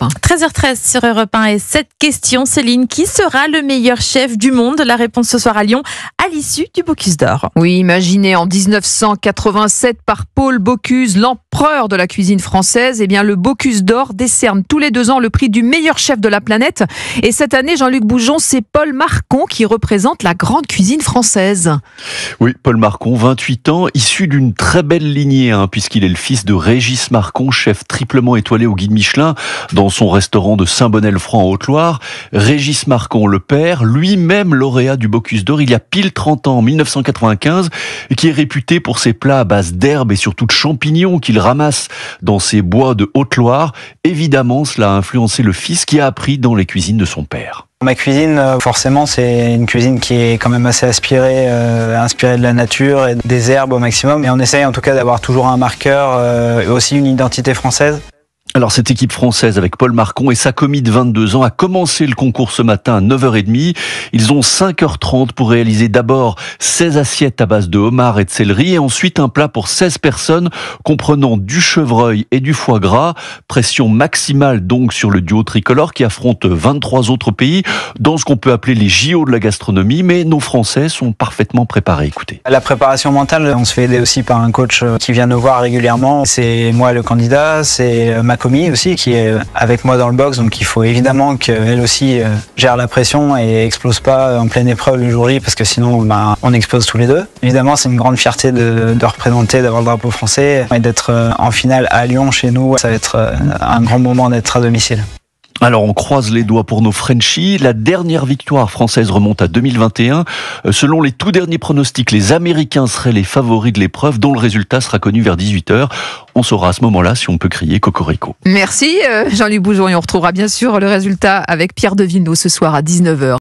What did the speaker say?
1. 13h13 sur Europe 1 et cette question, Céline, qui sera le meilleur chef du monde? La réponse ce soir à Lyon, à l'issue du Bocuse d'Or. Oui, imaginé en 1987 par Paul Bocuse, l'empereur de la cuisine française, eh bien le Bocuse d'Or décerne tous les 2 ans le prix du meilleur chef de la planète. Et cette année, Jean-Luc Boujon, c'est Paul Marcon qui représente la grande cuisine française. Oui, Paul Marcon, 28 ans, issu d'une très belle lignée, puisqu'il est le fils de Régis Marcon, chef triplement étoilé au guide Michelin, dans son restaurant de Saint-Bonnet-le-Franc en Haute-Loire. Régis Marcon, le père, lui-même lauréat du Bocuse d'Or il y a pile 30 ans, en 1995, et qui est réputé pour ses plats à base d'herbes et surtout de champignons qu'il ramasse dans ses bois de Haute-Loire. Évidemment, cela a influencé le fils qui a appris dans les cuisines de son père. Ma cuisine, forcément, c'est une cuisine qui est quand même assez inspirée de la nature et des herbes au maximum. Et on essaye en tout cas d'avoir toujours un marqueur et aussi une identité française. Alors cette équipe française avec Paul Marcon et sa commis de 22 ans a commencé le concours ce matin à 9h30. Ils ont 5h30 pour réaliser d'abord 16 assiettes à base de homard et de céleri et ensuite un plat pour 16 personnes comprenant du chevreuil et du foie gras. Pression maximale donc sur le duo tricolore qui affronte 23 autres pays dans ce qu'on peut appeler les JO de la gastronomie, mais nos Français sont parfaitement préparés. Écoutez. La préparation mentale, on se fait aider aussi par un coach qui vient nous voir régulièrement. C'est moi le candidat, c'est ma commis aussi qui est avec moi dans le box, donc il faut évidemment qu'elle aussi gère la pression et explose pas en pleine épreuve le jour J parce que sinon on explose tous les deux. Évidemment c'est une grande fierté de représenter, d'avoir le drapeau français et d'être en finale à Lyon chez nous. Ça va être un grand moment d'être à domicile. Alors on croise les doigts pour nos Frenchies. La dernière victoire française remonte à 2021. Selon les tout derniers pronostics, les Américains seraient les favoris de l'épreuve dont le résultat sera connu vers 18h. On saura à ce moment-là si on peut crier Cocorico. Merci Jean-Luc Boujon et on retrouvera bien sûr le résultat avec Pierre Devillenaux ce soir à 19h.